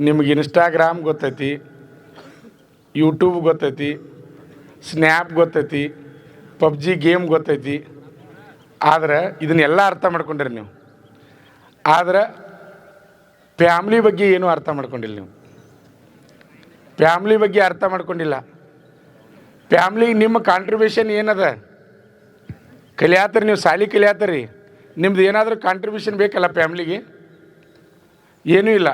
ನಿಮ್ಗೆ ಇನ್ಸ್ಟಾಗ್ರಾಮ್ ಗೊತ್ತೈತಿ, ಯೂಟ್ಯೂಬ್ ಗೊತ್ತೈತಿ, ಸ್ನ್ಯಾಪ್ ಗೊತ್ತೈತಿ, ಪಬ್ಜಿ ಗೇಮ್ ಗೊತ್ತೈತಿ. ಆದ್ರೆ ಇದನ್ನೆಲ್ಲ ಅರ್ಥ ಮಾಡ್ಕೊಂಡ್ರಿ ನೀವು. ಆದ್ರೆ ಫ್ಯಾಮ್ಲಿ ಬಗ್ಗೆ ಏನೂ ಅರ್ಥ ಮಾಡ್ಕೊಂಡಿಲ್ಲ ನೀವು. ಫ್ಯಾಮ್ಲಿ ಬಗ್ಗೆ ಅರ್ಥ ಮಾಡ್ಕೊಂಡಿಲ್ಲ. ಫ್ಯಾಮ್ಲಿಗೆ ನಿಮ್ಮ ಕಾಂಟ್ರಿಬ್ಯೂಷನ್ ಏನದ? ಕಲಿಯಾತ್ರಿ ನೀವು, ಸಾಲಿ ಕಲಿಯಾತ್ರಿ, ನಿಮ್ದು ಏನಾದರೂ ಕಾಂಟ್ರಿಬ್ಯೂಷನ್ ಬೇಕಲ್ಲ ಫ್ಯಾಮ್ಲಿಗೆ? ಏನೂ ಇಲ್ಲ.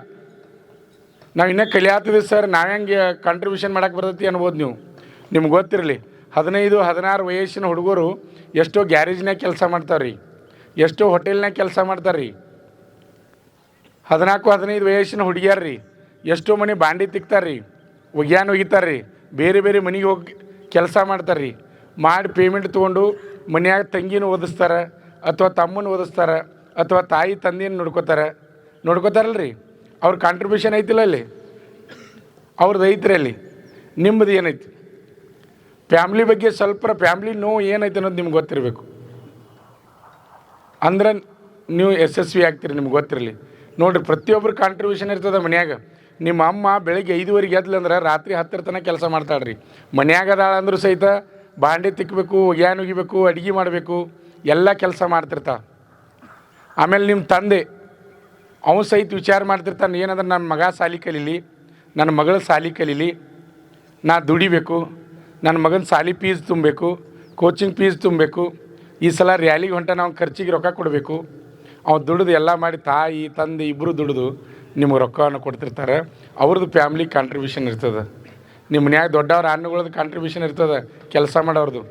ನಾವು ಇನ್ನೂ ಕಲಿಯಾತಿದ್ದೀವಿ ಸರ್, ನಾವು ಹೆಂಗೆ ಕಾಂಟ್ರಿಬ್ಯೂಷನ್ ಮಾಡೋಕ್ಕೆ ಬರ್ತೈತಿ ಅನ್ಬೋದು ನೀವು. ನಿಮ್ಗೆ ಗೊತ್ತಿರಲಿ, 15-16 ವಯಸ್ಸಿನ ಹುಡುಗರು ಎಷ್ಟೋ ಗ್ಯಾರೇಜ್ನಾಗ ಕೆಲಸ ಮಾಡ್ತಾರೆ ರೀ, ಎಷ್ಟೋ ಹೋಟೆಲ್ನಾಗ ಕೆಲಸ ಮಾಡ್ತಾರೆ ರೀ. 14-15 ವಯಸ್ಸಿನ ಹುಡುಗಿಯರು ರೀ ಎಷ್ಟೋ ಮನೆ ಬಾಂಡಿ ತಿಕ್ತಾರೆ ರೀ, ಒಗ್ಯಾನ ಒಗಿತಾರೆ ರೀ, ಬೇರೆ ಬೇರೆ ಮನೆಗೆ ಹೋಗಿ ಕೆಲಸ ಮಾಡ್ತಾರೆ ರೀ. ಮಾಡಿ ಪೇಮೆಂಟ್ ತೊಗೊಂಡು ಮನ್ಯಾಗ ತಂಗಿನ ಓದಿಸ್ತಾರೆ, ಅಥವಾ ತಮ್ಮನ ಓದಿಸ್ತಾರೆ, ಅಥವಾ ತಾಯಿ ತಂದೆಯನ್ನು ನೋಡ್ಕೋತಾರಲ್ಲ ರೀ. ಅವ್ರ ಕಾಂಟ್ರಿಬ್ಯೂಷನ್ ಐತಿಲ್ಲ ಅಲ್ಲಿ, ಅವ್ರದ್ದು ಐತ್ರಿ ಅಲ್ಲಿ. ನಿಮ್ಮದು ಏನೈತಿ? ಫ್ಯಾಮ್ಲಿ ಬಗ್ಗೆ ಸ್ವಲ್ಪ ಫ್ಯಾಮ್ಲಿ ನೋವು ಏನೈತೆ ಅನ್ನೋದು ನಿಮ್ಗೆ ಗೊತ್ತಿರಬೇಕು. ಅಂದ್ರೆ ನೀವು ಯಶಸ್ವಿ ಆಗ್ತೀರಿ, ನಿಮ್ಗೆ ಗೊತ್ತಿರಲಿ. ನೋಡಿರಿ, ಪ್ರತಿಯೊಬ್ಬರು ಕಾಂಟ್ರಿಬ್ಯೂಷನ್ ಇರ್ತದೆ ಮನ್ಯಾಗ. ನಿಮ್ಮ ಅಮ್ಮ ಬೆಳಗ್ಗೆ 5:15 ಎದ್ಲಂದ್ರೆ ರಾತ್ರಿ 10 ತನಕ ಕೆಲಸ ಮಾಡ್ತಾಳ್ರಿ. ಮನ್ಯಾಗ ಅದಾಳ ಅಂದ್ರೂ ಸಹಿತ ಬಾಂಡೆ ತಿಕ್ಕಬೇಕು, ಒಗ್ಯಾನ ಒಗಿಬೇಕು, ಅಡುಗೆ ಮಾಡಬೇಕು, ಎಲ್ಲ ಕೆಲಸ ಮಾಡ್ತಿರ್ತಾ. ಆಮೇಲೆ ನಿಮ್ಮ ತಂದೆ ಅವನು ಸಹಿತ ವಿಚಾರ ಮಾಡ್ತಿರ್ತಾನೆ, ಏನಂದ್ರೆ ನನ್ನ ಮಗ ಸಾಲಿ ಕಲೀಲಿ, ನನ್ನ ಮಗಳ ಸಾಲಿ ಕಲೀಲಿ, ನಾ ದುಡಿಬೇಕು, ನನ್ನ ಮಗನ ಸಾಲಿ ಫೀಸ್ ತುಂಬಬೇಕು, ಕೋಚಿಂಗ್ ಫೀಸ್ ತುಂಬಬೇಕು, ಈ ಸಲ ರ್ಯಾಲಿಗೆ ಹೊಂಟ ನಾವು ಖರ್ಚಿಗೆ ರೊಕ್ಕ ಕೊಡಬೇಕು. ಅವ್ನು ದುಡಿದು ಎಲ್ಲ ಮಾಡಿ ತಾಯಿ ತಂದೆ ಇಬ್ಬರು ದುಡಿದು ನಿಮಗೆ ರೊಕ್ಕವನ್ನು ಕೊಡ್ತಿರ್ತಾರೆ. ಅವ್ರದ್ದು ಫ್ಯಾಮ್ಲಿ ಕಾಂಟ್ರಿಬ್ಯೂಷನ್ ಇರ್ತದೆ. ನಿಮ್ಮ ಮನ್ಯಾಗ ದೊಡ್ಡವ್ರ ಅನ್ನಗಳದ್ದು ಕಾಂಟ್ರಿಬ್ಯೂಷನ್ ಇರ್ತದೆ, ಕೆಲಸ ಮಾಡೋರ್ದು.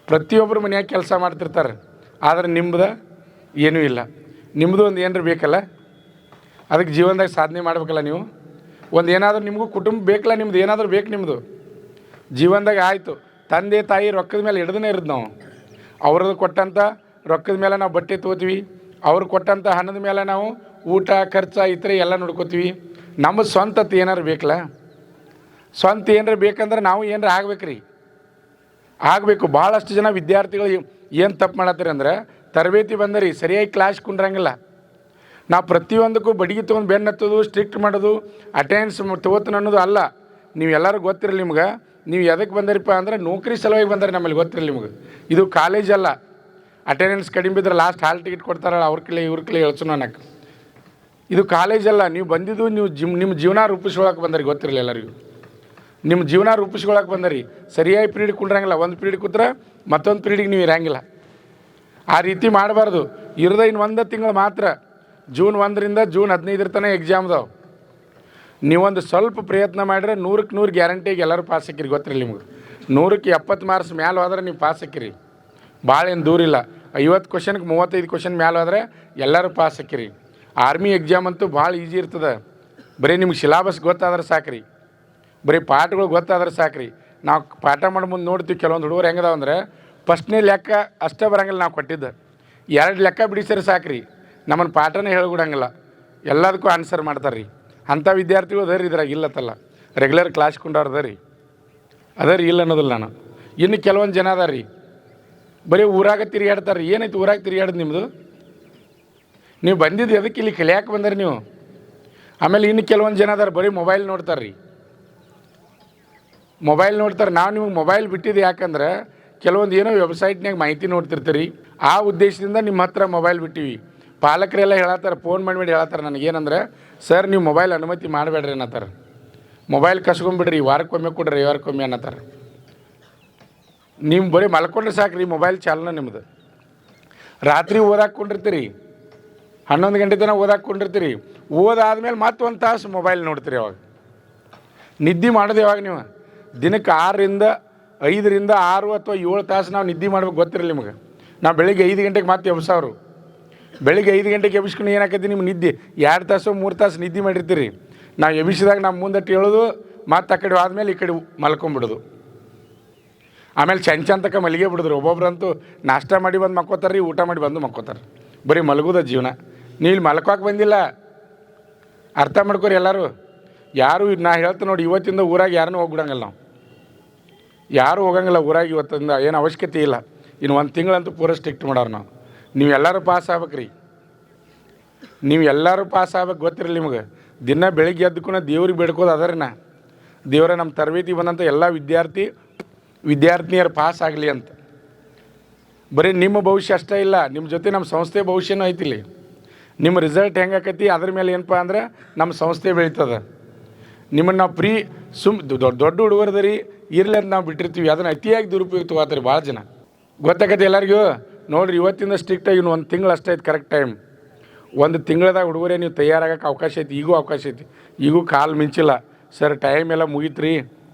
ಪ್ರತಿಯೊಬ್ಬರು ಮನ್ಯಾಗ ಕೆಲಸ ಮಾಡ್ತಿರ್ತಾರೆ. ಆದರೆ ನಿಮ್ಮದು ಏನೂ ಇಲ್ಲ. ನಿಮ್ಮದು ಒಂದು ಏನಾರು ಬೇಕಲ್ಲ, ಅದಕ್ಕೆ ಜೀವನದಾಗ ಸಾಧನೆ ಮಾಡ್ಬೇಕಲ್ಲ ನೀವು. ಒಂದು ಏನಾದರೂ ನಿಮಗೂ ಕುಟುಂಬ ಬೇಕಲ್ಲ, ನಿಮ್ದು ಏನಾದರೂ ಬೇಕು ನಿಮ್ಮದು ಜೀವನದಾಗ. ಆಯಿತು, ತಂದೆ ತಾಯಿ ರೊಕ್ಕದ ಮೇಲೆ ಹಿಡ್ದೇ ಇರೋದು ನಾವು. ಅವ್ರದ್ದು ಕೊಟ್ಟಂಥ ರೊಕ್ಕದ ಮೇಲೆ ನಾವು ಬಟ್ಟೆ ತೊಗೋತೀವಿ, ಅವ್ರು ಕೊಟ್ಟಂಥ ಹಣದ ಮೇಲೆ ನಾವು ಊಟ ಖರ್ಚು ಇತರ ಎಲ್ಲ ನೋಡ್ಕೋತೀವಿ. ನಮ್ಮ ಸ್ವಂತತೆ ಏನಾರು ಬೇಕಲ್ಲ, ಸ್ವಂತ ಏನಾರು ಬೇಕಂದ್ರೆ ನಾವು ಏನಾರು ಆಗ್ಬೇಕು ರೀ, ಆಗಬೇಕು. ಭಾಳಷ್ಟು ಜನ ವಿದ್ಯಾರ್ಥಿಗಳು ಏನು ತಪ್ಪು ಮಾಡತ್ತೀರಿ ಅಂದ್ರೆ, ತರಬೇತಿ ಬಂದರಿ ಸರಿಯಾಗಿ ಕ್ಲಾಸ್ ಕುಂಡ್ರಂಗಿಲ್ಲ. ನಾವು ಪ್ರತಿಯೊಂದಕ್ಕೂ ಬಡಿಗೆ ತೊಗೊಂಡು ಬೆನ್ನು ಹತ್ತೋದು, ಸ್ಟ್ರಿಕ್ಟ್ ಮಾಡೋದು, ಅಟೆಂಡೆನ್ಸ್ ತೊಗೋತಾನೆ ಅನ್ನೋದು ಅಲ್ಲ. ನೀವು ಎಲ್ಲರೂ ಗೊತ್ತಿರಲಿ ನಿಮ್ಗೆ. ನೀವು ಎದಕ್ಕೆ ಬಂದರಿಪ್ಪ ಅಂದ್ರೆ ನೌಕರಿ ಸಲುವಾಗಿ ಬಂದರೆ ನಮ್ಮಲ್ಲಿ ಗೊತ್ತಿರಲಿ ನಿಮ್ಗೆ. ಇದು ಕಾಲೇಜ್ ಅಲ್ಲ. ಅಟೆಂಡೆನ್ಸ್ ಕಡಿಮೆ ಬಿದ್ದರೆ ಲಾಸ್ಟ್ ಹಾಲ್ ಟಿಕೆಟ್ ಕೊಡ್ತಾರಲ್ಲ, ಅವ್ರ ಕಲೆ ಇವ್ರ ಕಲೆ ಹೇಳ್ಸೋಣ ಅನ್ನಕ್ಕೆ. ಇದು ಕಾಲೇಜ್ ಅಲ್ಲ. ನೀವು ಬಂದಿದ್ದು ನೀವು ನಿಮ್ಮ ಜೀವನ ರೂಪಿಸ್ಕೊಳಕ್ಕೆ ಬಂದರಿ, ಗೊತ್ತಿರಲಿ ಎಲ್ಲರಿಗೂ. ನಿಮ್ಮ ಜೀವನ ರೂಪಿಸ್ಕೊಳಕ್ಕೆ ಬಂದರಿ. ಸರಿಯಾಗಿ ಪೀರಿಯಡ್ ಕುಂಡ್ರಂಗಿಲ್ಲ. ಒಂದು ಪೀರಿಯಡ್ ಕೂತ್ರೆ ಮತ್ತೊಂದು ಪೀರಿಯಡ್ಗೆ ನೀವು ಇರಂಗಿಲ್ಲ. ಆ ರೀತಿ ಮಾಡಬಾರ್ದು. ಇರೋದ ಇನ್ನು 1 ತಿಂಗಳು ಮಾತ್ರ. ಜೂನ್ 1ರಿಂದ ಜೂನ್ 15 ತನಕ ಎಕ್ಸಾಮ್ದಾವೆ. ನೀವೊಂದು ಸ್ವಲ್ಪ ಪ್ರಯತ್ನ ಮಾಡಿದ್ರೆ 100ಕ್ಕೆ 100 ಗ್ಯಾರಂಟಿಗೆ ಎಲ್ಲರೂ ಪಾಸ್ ಹಾಕಿರಿ, ಗೊತ್ತಿರಲಿ ನಿಮ್ಗೆ. 100ಕ್ಕೆ 70 ಮಾರ್ಕ್ಸ್ ಮ್ಯಾಲೆ ಹೋದ್ರೆ ನೀವು ಪಾಸ್ ಹಾಕಿರಿ. ಭಾಳ ಏನು ದೂರ ಇಲ್ಲ. 50 ಕ್ವಶನ್ಗೆ 35 ಕ್ವಶನ್ ಮ್ಯಾಲೆ ಹೋದ್ರೆ ಎಲ್ಲರೂ ಪಾಸ್ ಹಾಕಿರಿ. ಆರ್ಮಿ ಎಕ್ಸಾಮ್ ಅಂತೂ ಭಾಳ ಈಸಿ ಇರ್ತದೆ. ಬರೀ ನಿಮ್ಗೆ ಸಿಲಾಬಸ್ ಗೊತ್ತಾದ್ರೆ ಸಾಕ್ರಿ, ಬರೀ ಪಾಠಗಳು ಗೊತ್ತಾದ್ರೆ ಸಾಕ್ರಿ. ನಾವು ಪಾಠ ಮಾಡಿ ಮುಂದೆ ನೋಡ್ತೀವಿ, ಕೆಲವೊಂದು ಹುಡುಗರು ಹೆಂಗದಾವ ಅಂದ್ರೆ ಫಸ್ಟ್ನೇ ಲೆಕ್ಕ ಅಷ್ಟೇ ಬರೋಂಗಿಲ್ಲ. ನಾವು ಕೊಟ್ಟಿದ್ದು 2 ಲೆಕ್ಕ ಬಿಡಿಸಿದ್ರೆ ಸಾಕ್ರಿ, ನಮ್ಮನ್ನು ಪಾಠನೇ ಹೇಳ್ಬಿಡಂಗಿಲ್ಲ, ಎಲ್ಲದಕ್ಕೂ ಆನ್ಸರ್ ಮಾಡ್ತಾರೆ ರೀ. ಅಂಥ ವಿದ್ಯಾರ್ಥಿಗಳು ಅದ ರೀ ಇದ್ರಾಗ. ಇಲ್ಲತ್ತಲ್ಲ, ರೆಗ್ಯುಲರ್ ಕ್ಲಾಸ್ ಕೊಂಡವ್ರು ಅದ ರೀ, ಅದ ರೀ, ಇಲ್ಲ ಅನ್ನೋದಿಲ್ಲ ನಾನು. ಇನ್ನು ಕೆಲವೊಂದು ಜನ ಅದ ರೀ ಬರೀ ಊರಾಗ ತಿರುಗಾಡ್ತಾರೆ ರೀ. ಏನೈತಿ ಊರಾಗ ತಿರುಗಾಡೋದು ನಿಮ್ಮದು? ನೀವು ಬಂದಿದ್ದು ಎದಕ್ಕೆ? ಇಲ್ಲಿ ಕಲಿಯಾಕೆ ಬಂದ್ರಿ ನೀವು. ಆಮೇಲೆ ಇನ್ನು ಕೆಲವೊಂದು ಜನ ಅದಾರ ಬರೀ ಮೊಬೈಲ್ ನೋಡ್ತಾರೆ ರೀ, ಮೊಬೈಲ್ ನೋಡ್ತಾರೆ. ನಾವು ನಿಮ್ಗೆ ಮೊಬೈಲ್ ಬಿಟ್ಟಿದ್ದು ಯಾಕಂದ್ರೆ ಕೆಲವೊಂದು ಏನೋ ವೆಬ್ಸೈಟ್ನಾಗ ಮಾಹಿತಿ ನೋಡ್ತಿರ್ತೀರಿ, ಆ ಉದ್ದೇಶದಿಂದ ನಿಮ್ಮ ಹತ್ರ ಮೊಬೈಲ್ ಬಿಟ್ಟಿವಿ. ಪಾಲಕರೆಲ್ಲ ಹೇಳತ್ತಾರೆ, ಫೋನ್ ಮಾಡಿ ಹೇಳತ್ತಾರೆ ನನಗೇನಂದ್ರೆ, ಸರ್ ನೀವು ಮೊಬೈಲ್ ಅನುಮತಿ ಮಾಡಬೇಡ್ರಿ ಅನ್ನತ್ತಾರೆ. ಮೊಬೈಲ್ ಕಸ್ಕೊಂಬಿಡ್ರಿ, ವಾರಕ್ಕೊಮ್ಮೆ ಕೊಡ್ರಿ, ರವಿವಾರಕ್ಕೊಮ್ಮೆ ಅನ್ನತ್ತಾರೆ. ನೀವು ಬರೀ ಮಲ್ಕೊಂಡ್ರೆ ಸಾಕ್ರಿ, ಮೊಬೈಲ್ ಚಾಲನ ನಿಮ್ಮದು. ರಾತ್ರಿ ಓದಾಕೊಂಡಿರ್ತೀರಿ, 11 ಗಂಟೆ ತನಕ ಓದಾಕೊಂಡಿರ್ತೀರಿ. ಓದಾದ್ಮೇಲೆ ಮತ್ತೆ 1 ತಾಸು ಮೊಬೈಲ್ ನೋಡ್ತೀರಿ. ಅವಾಗ ನಿದ್ದೆ ಮಾಡೋದು ಯಾವಾಗ? ನೀವು ದಿನಕ್ಕೆ 6ರಿಂದ 6 ಅಥವಾ 7 ತಾಸು ನಾವು ನಿದ್ದೆ ಮಾಡ್ಬೇಕು, ಗೊತ್ತಿರಲಿ ನಿಮಗೆ. ನಾವು ಬೆಳಿಗ್ಗೆ 5 ಗಂಟೆಗೆ ಮತ್ತೆ ಎಬ್ಸವ್ರು. ಬೆಳಿಗ್ಗೆ 5 ಗಂಟೆಗೆ ಎಬ್ಸ್ಕೊಂಡು ಏನಾಕೈತಿ ನಿಮ್ಮ ನಿದ್ದೆ? 2 ತಾಸು 3 ತಾಸು ನಿದ್ದೆ ಮಾಡಿರ್ತೀರಿ. ನಾವು ಎಬ್ಸಿದಾಗ ನಮ್ಮ ಮುಂದಟ್ಟು ಹೇಳೋದು, ಮತ್ತೆ ಆ ಕಡೆ ಆದಮೇಲೆ ಈ ಕಡೆ ಮಲ್ಕೊಂಬಿಡೋದು. ಆಮೇಲೆ ಚಂತಕ ಮಲ್ಲಿಗೆ ಬಿಡಿದ್ರು. ಒಬ್ಬೊಬ್ರಂತೂ ನಾಷ್ಟ ಮಾಡಿ ಬಂದು ಮಕ್ಕೋತಾರೆ ರೀ, ಊಟ ಮಾಡಿ ಬಂದು ಮಕ್ಕೋತಾರೆ. ಬರೀ ಮಲಗೋದ ಜೀವನ. ನೀವು ಇಲ್ಲಿ ಮಲ್ಕೋಕೆ ಬಂದಿಲ್ಲ, ಅರ್ಥ ಮಾಡ್ಕೊರಿ ಎಲ್ಲರೂ. ಯಾರು ನಾ ಹೇಳ್ತೀನಿ ನೋಡಿ, ಇವತ್ತಿಂದ ಊರಾಗ ಯಾರನ್ನೂ ಹೋಗ್ಬಿಡಂಗಿಲ್ಲ ನಾವು. ಯಾರೂ ಹೋಗಂಗಿಲ್ಲ ಊರಾಗ ಇವತ್ತಿಂದ, ಏನು ಅವಶ್ಯಕತೆ ಇಲ್ಲ. ಇನ್ನು 1 ತಿಂಗಳಂತೂ ಪೂರ ಸ್ಟ್ರಿಕ್ಟ್ ಮಾಡೋರು ನಾವು. ನೀವೆಲ್ಲರೂ ಪಾಸ್ ಆಗ್ಬೇಕು ರೀ, ನೀವೆಲ್ಲರೂ ಪಾಸ್ ಆಗ್ಬೇಕು, ಗೊತ್ತಿರಲಿ ನಿಮಗೆ. ದಿನ ಬೆಳಿಗ್ಗೆ ಎದ್ದಕ್ಕೂ ದೇವ್ರಿಗೆ ಬೇಡ್ಕೋದು ಅದರನ್ನ ದೇವರ ನಮ್ಮ ತರಬೇತಿ ಬಂದಂಥ ಎಲ್ಲ ವಿದ್ಯಾರ್ಥಿನಿಯರು ಪಾಸ್ ಆಗಲಿ ಅಂತ. ಬರೀ ನಿಮ್ಮ ಭವಿಷ್ಯ ಅಷ್ಟೇ ಇಲ್ಲ, ನಿಮ್ಮ ಜೊತೆ ನಮ್ಮ ಸಂಸ್ಥೆ ಭವಿಷ್ಯನೂ ಐತಿಲ್ಲಿ. ನಿಮ್ಮ ರಿಸಲ್ಟ್ ಹೆಂಗೆ ಆಕೈತಿ ಅದ್ರ ಮೇಲೆ ಏನಪ್ಪ ಅಂದ್ರೆ ನಮ್ಮ ಸಂಸ್ಥೆ ಬೆಳೀತದೆ. ನಿಮ್ಮನ್ನು ನಾವು ದೊಡ್ಡ ಹುಡುಗರದರಿ ಇರಲಿ ಅಂತ ನಾವು ಬಿಟ್ಟಿರ್ತೀವಿ, ಅದನ್ನು ಅತಿಯಾಗಿ ದುರುಪಯೋಗ ತಗೋತಾರೆ ಭಾಳ ಜನ. ಗೊತ್ತಾಗತ್ತೆ ಎಲ್ಲರಿಗೂ. ನೋಡಿರಿ, ಇವತ್ತಿಂದ ಸ್ಟ್ರಿಕ್ಟಾಗಿ ಇನ್ನು 1 ತಿಂಗಳು ಅಷ್ಟೇ ಐತೆ ಕರೆಕ್ಟ್ ಟೈಮ್. 1 ತಿಂಗಳದಾಗ ಹುಡುಗರೇ ನೀವು ತಯಾರಾಗಕ್ಕೆ ಅವಕಾಶ ಐತಿ. ಈಗೂ ಅವಕಾಶ ಐತಿ, ಈಗೂ ಕಾಲು ಮಿಂಚಿಲ್ಲ ಸರ್, ಟೈಮ್ ಎಲ್ಲ ಮುಗೀತ್ರಿ,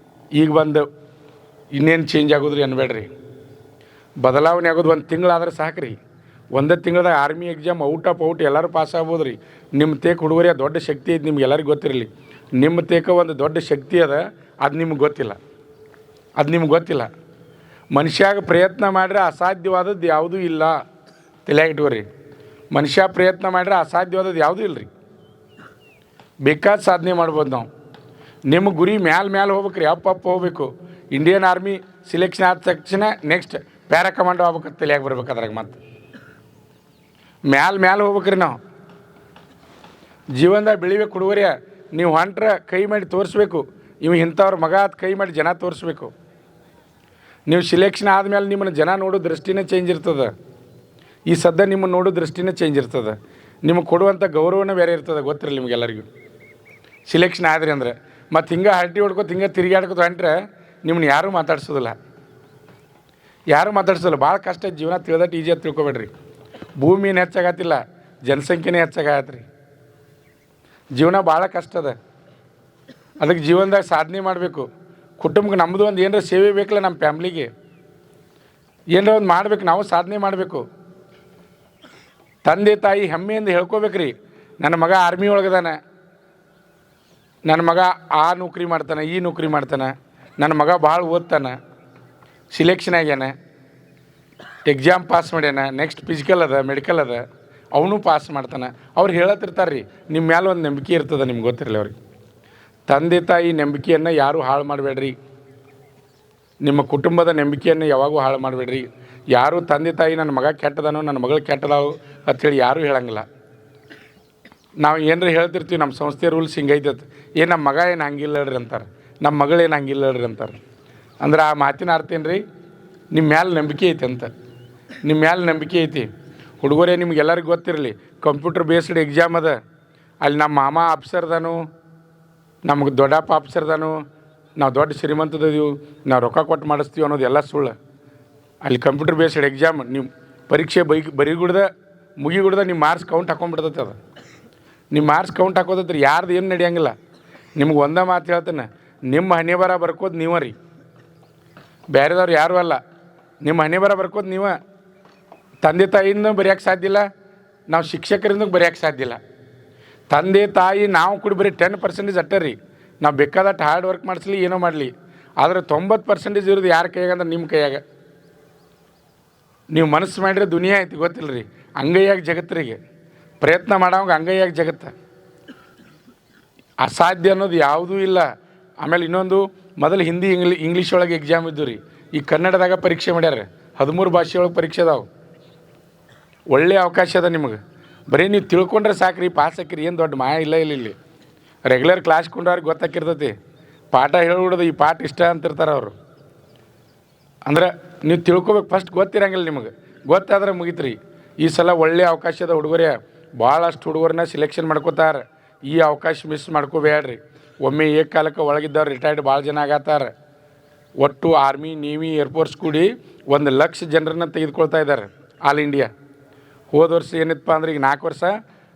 ಈಗ ಬಂದು ಇನ್ನೇನು ಚೇಂಜ್ ಆಗೋದ್ರಿ ಅನ್ಬೇಡ್ರಿ. ಬದಲಾವಣೆ ಆಗೋದು 1 ತಿಂಗಳಾದ್ರೆ ಸಾಕ್ರಿ. 1 ತಿಂಗಳದಾಗ ಆರ್ಮಿ ಎಕ್ಸಾಮ್ ಔಟ್ ಎಲ್ಲರೂ ಪಾಸ್ ಆಗ್ಬೋದು ರೀ. ನಿಮ್ಮ ತೇಕ ಹುಡುಗರೇ ದೊಡ್ಡ ಶಕ್ತಿ ಐತಿ, ನಿಮ್ಗೆ ಎಲ್ಲರಿಗೂ ಗೊತ್ತಿರಲಿ. ನಿಮ್ಮ ತೇಕ ಒಂದು ದೊಡ್ಡ ಶಕ್ತಿ ಅದ, ಅದು ನಿಮ್ಗೆ ಗೊತ್ತಿಲ್ಲ. ಮನುಷ್ಯಾಗ ಪ್ರಯತ್ನ ಮಾಡಿದ್ರೆ ಅಸಾಧ್ಯವಾದದ್ದು ಯಾವುದೂ ಇಲ್ಲ, ತಲೆಯಾಗಿಟ್ಕೋರಿ. ಮನುಷ್ಯ ಪ್ರಯತ್ನ ಮಾಡಿದ್ರೆ ಅಸಾಧ್ಯವಾದದ್ದು ಯಾವುದೂ ಇಲ್ಲ ರೀ. ಬೇಕಾದ ಸಾಧನೆ ಮಾಡ್ಬೋದು ನಾವು. ನಿಮ್ಮ ಗುರಿ ಮ್ಯಾಲೆ ಹೋಗ್ಬೇಕು ರೀ, ಅಪ್ ಹೋಗ್ಬೇಕು. ಇಂಡಿಯನ್ ಆರ್ಮಿ ಸಿಲೆಕ್ಷನ್ ಆದ ತಕ್ಷಣ ನೆಕ್ಸ್ಟ್ ಪ್ಯಾರಾ ಕಮಾಂಡೋ ಆಗ್ಬೇಕು, ತಲೆಯಾಗಿ ಬರ್ಬೇಕು. ಅದ್ರಾಗ ಮತ್ತೆ ಮ್ಯಾಲೆ ಹೋಗ್ಬೇಕ್ರಿ. ನಾವು ಜೀವನದಾಗ ಬೆಳಿಬೇಕು ಹುಡುಗರೇ. ನೀವು ಹೊಂಟ್ರ ಕೈ ಮಾಡಿ ತೋರಿಸ್ಬೇಕು, ಇವು ಇಂಥವ್ರ ಮಗ ಅದು ಕೈ ಮಾಡಿ ಜನ ತೋರಿಸ್ಬೇಕು. ನೀವು ಸಿಲೆಕ್ಷನ್ ಆದಮೇಲೆ ನಿಮ್ಮನ್ನು ಜನ ನೋಡೋ ದೃಷ್ಟಿನೇ ಚೇಂಜ್ ಇರ್ತದೆ. ಈ ಸದ್ಯ ನಿಮ್ಮನ್ನು ನೋಡೋ ದೃಷ್ಟಿನೇ ಚೇಂಜ್ ಇರ್ತದೆ. ನಿಮಗೆ ಕೊಡುವಂಥ ಗೌರವನೇ ಬೇರೆ ಇರ್ತದೆ, ಗೊತ್ತಿರಲಿ ನಿಮಗೆಲ್ಲರಿಗೂ. ಸಿಲೆಕ್ಷನ್ ಆದ್ರಿ ಅಂದ್ರೆ ಮತ್ತು ಹಿಂಗೆ ಹರಟಿ ಹೊಡ್ಕೊತ ಹಿಂಗೆ ತಿರುಗಾಡ್ಕೊತ ಹೊಂಟ್ರೆ ನಿಮ್ಮನ್ನ ಯಾರೂ ಮಾತಾಡ್ಸೋದಿಲ್ಲ. ಭಾಳ ಕಷ್ಟ ಜೀವನ. ತಿಳಿದಟ್ಟು ಈಜಿ ಅಂತ ತಿಳ್ಕೊಬೇಡ್ರಿ. ಭೂಮಿನ ಹೆಚ್ಚಾಗತ್ತಿಲ್ಲ, ಜನಸಂಖ್ಯೆನೇ ಹೆಚ್ಚಾಗತ್ರಿ. ಜೀವನ ಭಾಳ ಕಷ್ಟ ಅದ. ಅದಕ್ಕೆ ಜೀವನದಾಗ ಸಾಧನೆ ಮಾಡಬೇಕು. ಕುಟುಂಬಕ್ಕೆ ನಮ್ಮದು ಒಂದು ಏನರ ಸೇವೆ ಬೇಕಲ್ಲ, ನಮ್ಮ ಫ್ಯಾಮ್ಲಿಗೆ ಏನರ ಒಂದು ಮಾಡ್ಬೇಕು. ನಾವು ಸಾಧನೆ ಮಾಡಬೇಕು. ತಂದೆ ತಾಯಿ ಹೆಮ್ಮೆಯಿಂದ ಹೇಳ್ಕೋಬೇಕ್ರಿ, ನನ್ನ ಮಗ ಆರ್ಮಿ ಒಳಗದಾನೆ, ನನ್ನ ಮಗ ಆ ನೌಕರಿ ಮಾಡ್ತಾನೆ, ಈ ನೌಕರಿ ಮಾಡ್ತಾನೆ, ನನ್ನ ಮಗ ಭಾಳ ಓದ್ತಾನೆ, ಸಿಲೆಕ್ಷನ್ ಆಗ್ಯಾನ, ಎಕ್ಸಾಮ್ ಪಾಸ್ ಮಾಡ್ಯಾನ, ನೆಕ್ಸ್ಟ್ ಫಿಸಿಕಲ್ ಅದ, ಮೆಡಿಕಲ್ ಅದ, ಅವನು ಪಾಸ್ ಮಾಡ್ತಾನೆ. ಅವ್ರು ಹೇಳತ್ತಿರ್ತಾರೆ ರೀ. ನಿಮ್ಮ ಮೇಲೆ ಒಂದು ನಂಬಿಕೆ ಇರ್ತದೆ, ನಿಮ್ಗೆ ಗೊತ್ತಿರಲಿ ಅವ್ರಿಗೆ. ತಂದೆ ತಾಯಿ ನಂಬಿಕೆಯನ್ನು ಯಾರೂ ಹಾಳು ಮಾಡಬೇಡ್ರಿ. ನಿಮ್ಮ ಕುಟುಂಬದ ನಂಬಿಕೆಯನ್ನು ಯಾವಾಗೂ ಹಾಳು ಮಾಡಬೇಡ್ರಿ. ಯಾರೂ ತಂದೆ ತಾಯಿ ನನ್ನ ಮಗ ಕೆಟ್ಟದನೋ, ನನ್ನ ಮಗಳು ಕೆಟ್ಟದಾವು ಅಂಥೇಳಿ ಯಾರೂ ಹೇಳಂಗಿಲ್ಲ. ನಾವು ಏನರ ಹೇಳ್ತಿರ್ತೀವಿ, ನಮ್ಮ ಸಂಸ್ಥೆ ರೂಲ್ಸ್ ಹಿಂಗೈತತ್, ನಮ್ಮ ಮಗ ಏನು ಹಂಗಿಲ್ಲ ಹೇಳ್ರಿ ಅಂತಾರೆ, ನಮ್ಮ ಮಗಳೇನು ಹಂಗಿಲ್ಲ ಹೇಳ್ರಿ ಅಂತಾರೆ. ಅಂದ್ರೆ ಆ ಮಾತಿನ ಅರ್ಥ ಏನು ರೀ? ನಿಮ್ಮ ಮ್ಯಾಲೆ ನಂಬಿಕೆ ಐತೆ ಅಂತ. ನಿಮ್ಮ ಮ್ಯಾಲೆ ನಂಬಿಕೆ ಐತಿ ಹುಡುಗರೇ. ನಿಮ್ಗೆಲ್ಲರಿಗೂ ಗೊತ್ತಿರಲಿ, ಕಂಪ್ಯೂಟರ್ ಬೇಸ್ಡ್ ಎಕ್ಸಾಮ್ ಅದ. ಅಲ್ಲಿ ನಮ್ಮ ಮಾಮ ಆಫೀಸರ್ದಾನು, ನಮಗೆ ದೊಡ್ಡಪ್ಪ ಆಫೀಸರ್ದಾನು, ನಾವು ದೊಡ್ಡ ಶ್ರೀಮಂತದೀವು, ನಾವು ರೊಕ್ಕ ಕೊಟ್ಟು ಮಾಡಿಸ್ತೀವಿ ಅನ್ನೋದು ಎಲ್ಲ ಸುಳ್ಳು. ಅಲ್ಲಿ ಕಂಪ್ಯೂಟರ್ ಬೇಸ್ಡ್ ಎಕ್ಸಾಮ್, ನೀವು ಪರೀಕ್ಷೆ ಮುಗಿಗುಡ್ದ ನಿಮ್ಮ ಮಾರ್ಕ್ಸ್ ಕೌಂಟ್ ಹಾಕೊಂಡ್ಬಿಡ್ತೈತೆ. ಅದು ನಿಮ್ಮ ಮಾರ್ಕ್ಸ್ ಕೌಂಟ್ ಹಾಕೋದತ್ರಿ. ಯಾರ್ದು ಏನು ನಡೆಯಂಗಿಲ್ಲ. ನಿಮ್ಗೆ ಒಂದೇ ಮಾತು ಹೇಳ್ತಾನೆ, ನಿಮ್ಮ ಹಣೆ ಬರ ಬರ್ಕೋದು ನೀವ ರೀ, ಬೇರೆದವ್ರು ಯಾರೂ ಅಲ್ಲ. ನಿಮ್ಮ ಹಣೆ ಬರ ಬರ್ಕೋದು ನೀವ. ತಂದೆ ತಾಯಿಯಿಂದ ಬರೆಯೋಕ್ಕೆ ಸಾಧ್ಯ ಇಲ್ಲ, ನಾವು ಶಿಕ್ಷಕರಿಂದ ಬರೆಯೋಕ್ಕೆ ಸಾಧ್ಯ ಇಲ್ಲ. ತಂದೆ ತಾಯಿ ನಾವು ಕೂಡ ಬರೀ 10% ಅಟ್ಟೆ ರೀ. ನಾವು ಬೇಕಾದಟ್ಟು ಹಾರ್ಡ್ ವರ್ಕ್ ಮಾಡಿಸ್ಲಿ, ಏನೋ ಮಾಡಲಿ, ಆದರೆ 90% ಇರೋದು ಯಾರ ಕೈಯಾಗ ಅಂದ್ರೆ ನಿಮ್ಮ ಕೈಯಾಗ. ನೀವು ಮನಸ್ಸು ಮಾಡಿದ್ರೆ ದುನಿಯಾ ಐತಿ, ಗೊತ್ತಿಲ್ಲ ರೀ. ಅಂಗೈಯಾಗಿ ಜಗತ್ತರಿಗೆ ಪ್ರಯತ್ನ ಮಾಡೋಂಗೆ ಅಂಗೈಯಾಗಿ ಜಗತ್ತ. ಅಸಾಧ್ಯ ಅನ್ನೋದು ಯಾವುದೂ ಇಲ್ಲ. ಆಮೇಲೆ ಇನ್ನೊಂದು, ಮೊದಲು ಹಿಂದಿ ಇಂಗ್ಲೀಷ್ ಒಳಗೆ ಎಕ್ಸಾಮ್ ಇದ್ದು ರೀ. ಈ ಕನ್ನಡದಾಗ ಪರೀಕ್ಷೆ ಮಾಡ್ಯಾರ. 13 ಭಾಷೆ ಒಳಗೆ ಪರೀಕ್ಷೆ ಅದಾವೆ. ಒಳ್ಳೆಯ ಅವಕಾಶ ಅದ ನಿಮಗೆ. ಬರೀ ನೀವು ತಿಳ್ಕೊಂಡ್ರೆ ಸಾಕ್ರಿ, ಪಾಸ್ ಹಾಕಿರಿ. ಏನು ದೊಡ್ಡ ಮಾಯ ಇಲ್ಲ. ಇಲ್ಲಿ ರೆಗ್ಯುಲರ್ ಕ್ಲಾಸ್ ಕೊಂಡವ್ರಿಗೆ ಗೊತ್ತಾಕಿರ್ತೈತಿ. ಪಾಠ ಹೇಳ್ಬಿಡೋದು, ಈ ಪಾಠ ಇಷ್ಟ ಅಂತಿರ್ತಾರೆ ಅವರು. ಅಂದ್ರೆ ನೀವು ತಿಳ್ಕೊಬೇಕು. ಫಸ್ಟ್ ಗೊತ್ತಿರಂಗಿಲ್ಲ ನಿಮಗೆ, ಗೊತ್ತಾದ್ರೆ ಮುಗಿತ್ರಿ. ಈ ಸಲ ಒಳ್ಳೆಯ ಅವಕಾಶ ಅದ ಹುಡುಗರೇ. ಭಾಳಷ್ಟು ಹುಡುಗರನ್ನ ಸಿಲೆಕ್ಷನ್ ಮಾಡ್ಕೋತಾರೆ. ಈ ಅವಕಾಶ ಮಿಸ್ ಮಾಡ್ಕೋಬೇಡ್ರಿ. ಒಮ್ಮೆ ಏಕಾಲಕ್ಕೆ ಒಳಗಿದ್ದವ್ರು ರಿಟೈರ್ಡ್ ಭಾಳ ಜನ ಆಗತ್ತಾರೆ. ಒಟ್ಟು ಆರ್ಮಿ, ನೇವಿ, ಏರ್ಫೋರ್ಸ್ ಕೂಡಿ 1 ಲಕ್ಷ ಜನರನ್ನ ತೆಗೆದುಕೊಳ್ತಾ ಇದ್ದಾರೆ ಆಲ್ ಇಂಡಿಯಾ. ಹೋದ ವರ್ಷ ಏನಿತ್ತಪ್ಪ ಅಂದ್ರೆ, ಈಗ 4 ವರ್ಷ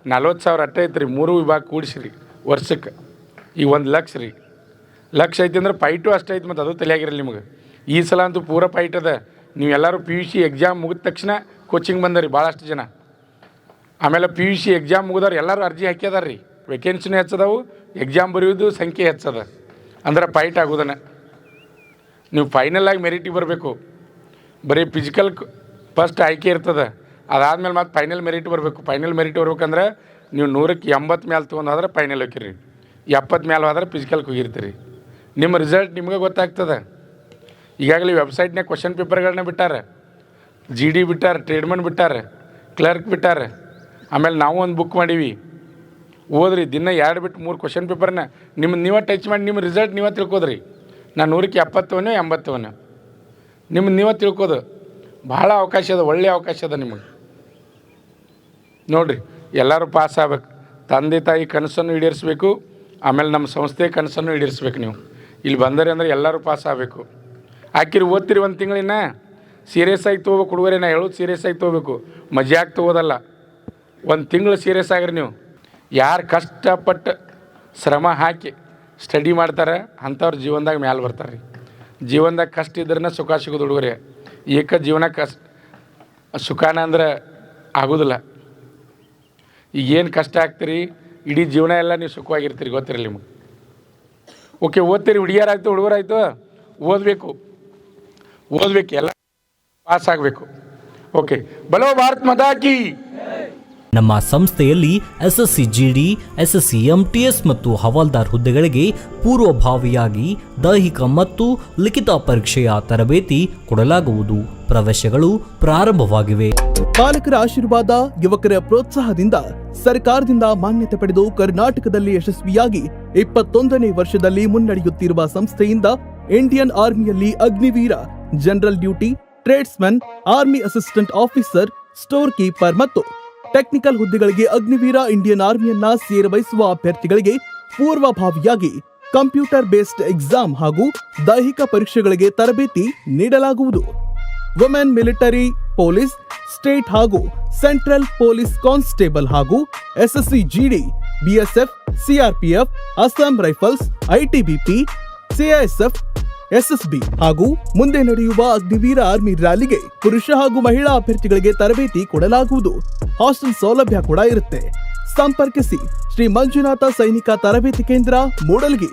40,000 ಅಟ್ಟೆ ಐತ್ರಿ. 3 ವಿಭಾಗ ಕೂಡಿಸ್ರಿ ವರ್ಷಕ್ಕೆ. ಈಗ 1 ಲಕ್ಷ ರೀ. ಲಕ್ಷ ಐತಿ ಅಂದ್ರೆ ಫೈಟು ಅಷ್ಟೇ ಐತಿ. ಮತ್ತು ಅದು ತಲೆಯಾಗಿರಲಿ ನಿಮಗೆ. ಈ ಸಲ ಅಂತೂ ಪೂರ ಫೈಟ್ ಅದ. ನೀವೆಲ್ಲರೂ PUC ಎಕ್ಸಾಮ್ ಮುಗಿದ ತಕ್ಷಣ ಕೋಚಿಂಗ್ ಬಂದರಿ ಭಾಳಷ್ಟು ಜನ. ಆಮೇಲೆ PUC ಎಕ್ಸಾಮ್ ಮುಗಿದವ್ರು ಎಲ್ಲರೂ ಅರ್ಜಿ ಹಾಕ್ಯದಾರ ರೀ. ವೇಕೆನ್ಸಿನೂ ಹೆಚ್ಚದವು, ಎಕ್ಸಾಮ್ ಬರೆಯೋದು ಸಂಖ್ಯೆ ಹೆಚ್ಚದ. ಅಂದ್ರೆ ಫೈಟ್ ಆಗೋದನ್ನ ನೀವು ಫೈನಲಾಗಿ ಮೆರಿಟಿಗೆ ಬರಬೇಕು. ಬರೀ ಫಿಸಿಕಲ್ ಫಸ್ಟ್ ಆಯ್ಕೆ ಇರ್ತದೆ, ಅದಾದಮೇಲೆ ಮತ್ತು ಫೈನಲ್ ಮೆರಿಟ್ ಬರಬೇಕು. ಫೈನಲ್ ಮೆರಿಟ್ ಬರ್ಬೇಕಂದ್ರೆ ನೀವು 100ಕ್ಕೆ 80 ಮೇಲೆ ತೊಗೊಂಡಾದ್ರೆ ಫೈನಲ್ ಹೋಗಿರಿ, 70 ಮೇಲೆ ಹೋದ್ರೆ ಫಿಸಿಕಲ್ಗೆ ಹೋಗಿರ್ತೀರಿ. ನಿಮ್ಮ ರಿಸಲ್ಟ್ ನಿಮಗೆ ಗೊತ್ತಾಗ್ತದೆ. ಈಗಾಗಲೇ ವೆಬ್ಸೈಟ್ನಾಗ ಕ್ವಶನ್ ಪೇಪರ್ಗಳನ್ನ ಬಿಟ್ಟಾರೆ. GD ಬಿಟ್ಟಾರೆ, ಟ್ರೇಡ್ಮನ್ ಬಿಟ್ಟಾರೆ, ಕ್ಲರ್ಕ್ ಬಿಟ್ಟಾರೆ. ಆಮೇಲೆ ನಾವು ಒಂದು ಬುಕ್ ಮಾಡೀವಿ, ಓದ್ರಿ. ದಿನ 2 ಬಿಟ್ಟು 3 ಕ್ವಶನ್ ಪೇಪರ್ನ ನೀವೇ ಟಚ್ ಮಾಡಿ ನಿಮ್ಮ ರಿಸಲ್ಟ್ ನೀವೇ ತಿಳ್ಕೋದ್ರಿ. ನಾನು 100ಕ್ಕೆ 70 80 ನೀವೇ ತಿಳ್ಕೋದು. ಭಾಳ ಅವಕಾಶ ಅದ, ಒಳ್ಳೆಯ ಅವಕಾಶ ಅದ ನಿಮಗೆ. ನೋಡಿರಿ, ಎಲ್ಲರೂ ಪಾಸ್ ಆಗ್ಬೇಕು. ತಂದೆ ತಾಯಿ ಕನಸನ್ನು ಈಡೇರಿಸ್ಬೇಕು, ಆಮೇಲೆ ನಮ್ಮ ಸಂಸ್ಥೆ ಕನಸನ್ನು ಈಡೇರಿಸ್ಬೇಕು. ನೀವು ಇಲ್ಲಿ ಬಂದರೆ ಅಂದರೆ ಎಲ್ಲರೂ ಪಾಸ್ ಆಗಬೇಕು. ಆಕಿರಿ ಓದ್ತಿರಿ 1 ತಿಂಗಳಿನ ಸೀರಿಯಸ್ ಆಗಿ ತೊಗೋಬೇಕು. ಹುಡುಗರೇ ನಾ ಹೇಳೋದು ಸೀರಿಯಸ್ ಆಗಿ ತೊಗೋಬೇಕು, ಮಜಾಕ್ ತೊಗೋದಲ್ಲ. 1 ತಿಂಗಳು ಸೀರಿಯಸ್ ಆಗಿರಿ ನೀವು. ಯಾರು ಕಷ್ಟಪಟ್ಟು ಶ್ರಮ ಹಾಕಿ ಸ್ಟಡಿ ಮಾಡ್ತಾರೆ ಅಂಥವ್ರು ಜೀವನದಾಗ ಮ್ಯಾಲೆ ಬರ್ತಾರೆ ರೀ. ಜೀವನದಾಗ ಕಷ್ಟ ಇದ್ರನ್ನ ಸುಖ ಸಿಗೋದು ಹುಡುಗರೇ. ಏಕ ಜೀವನ ಸುಖಾನ ಅಂದ್ರೆ ಆಗೋದಿಲ್ಲ. ಈಗೇನು ಕಷ್ಟ ಆಗ್ತೀರಿ ಇಡೀ ಜೀವನ ಎಲ್ಲ ನೀವು ಸುಖವಾಗಿರ್ತೀರಿ, ಗೊತ್ತಿರಲಿ ನಿಮಗೆ. ಓಕೆ, ಓದ್ತೀರಿ, ಹುಡುಗಿಯರಾಯ್ತು ಹುಡುಗರಾಯ್ತು, ಓದಬೇಕು, ಎಲ್ಲ ಪಾಸ್ ಆಗಬೇಕು. ಓಕೆ, ಬಲೋ ಭಾರತ್ ಮಾತಾ ಕೀ. ನಮ್ಮ ಸಂಸ್ಥೆಯಲ್ಲಿ SSC GD, SSC MTS ಮತ್ತು ಹವಾಲ್ದಾರ್ ಹುದ್ದೆಗಳಿಗೆ ಪೂರ್ವಭಾವಿಯಾಗಿ ದೈಹಿಕ ಮತ್ತು ಲಿಖಿತ ಪರೀಕ್ಷೆಯ ತರಬೇತಿ ಕೊಡಲಾಗುವುದು. ಪ್ರವೇಶಗಳು ಪ್ರಾರಂಭವಾಗಿವೆ. ಪಾಲಕರ ಆಶೀರ್ವಾದ, ಯುವಕರ ಪ್ರೋತ್ಸಾಹದಿಂದ ಸರ್ಕಾರದಿಂದ ಮಾನ್ಯತೆ ಪಡೆದು ಕರ್ನಾಟಕದಲ್ಲಿ ಯಶಸ್ವಿಯಾಗಿ 21ನೇ ವರ್ಷದಲ್ಲಿ ಮುನ್ನಡೆಯುತ್ತಿರುವ ಸಂಸ್ಥೆಯಿಂದ ಇಂಡಿಯನ್ ಆರ್ಮಿಯಲ್ಲಿ Agniveer, general duty, tradesman, army assistant officer, store keeper ಮತ್ತು ಟೆಕ್ನಿಕಲ್ ಹುದ್ದೆಗಳಿಗೆ ಅಗ್ನಿವೀರ ಇಂಡಿಯನ್ ಆರ್ಮಿಯನ್ನ ಸೇರಬಯಸುವ ಅಭ್ಯರ್ಥಿಗಳಿಗೆ ಪೂರ್ವಭಾವಿಯಾಗಿ ಕಂಪ್ಯೂಟರ್ ಬೇಸ್ಡ್ ಎಕ್ಸಾಮ್ ಹಾಗೂ ದೈಹಿಕ ಪರೀಕ್ಷೆಗಳಿಗೆ ತರಬೇತಿ ನೀಡಲಾಗುವುದು. ವುಮೆನ್ ಮಿಲಿಟರಿ, ಪೊಲೀಸ್, ಸ್ಟೇಟ್ ಹಾಗೂ ಸೆಂಟ್ರಲ್ ಪೊಲೀಸ್ ಕಾನ್ಸ್ಟೇಬಲ್ ಹಾಗೂ SSC GD, BSF, CRPF, Assam rifles, ITBP, CISF, SSB ಹಾಗೂ ಮುಂದೆ ನಡೆಯುವ ಅಗ್ನಿವೀರ ಆರ್ಮಿ ರ್ಯಾಲಿಗೆ ಪುರುಷ ಹಾಗೂ ಮಹಿಳಾ ಅಭ್ಯರ್ಥಿಗಳಿಗೆ ತರಬೇತಿ ಕೊಡಲಾಗುವುದು. ಹಾಸ್ಟೆಲ್ ಸೌಲಭ್ಯ ಕೂಡ ಇರುತ್ತೆ. ಸಂಪರ್ಕಿಸಿ ಶ್ರೀ ಮಂಜುನಾಥ ಸೈನಿಕ ತರಬೇತಿ ಕೇಂದ್ರ, ಮೂಡಲ್ಗಿ,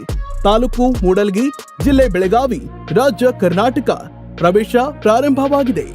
ತಾಲೂಕು ಮೂಡಲ್ಗಿ, ಜಿಲ್ಲೆ ಬೆಳಗಾವಿ, ರಾಜ್ಯ ಕರ್ನಾಟಕ. ಪ್ರವೇಶ ಪ್ರಾರಂಭವಾಗಿದೆ.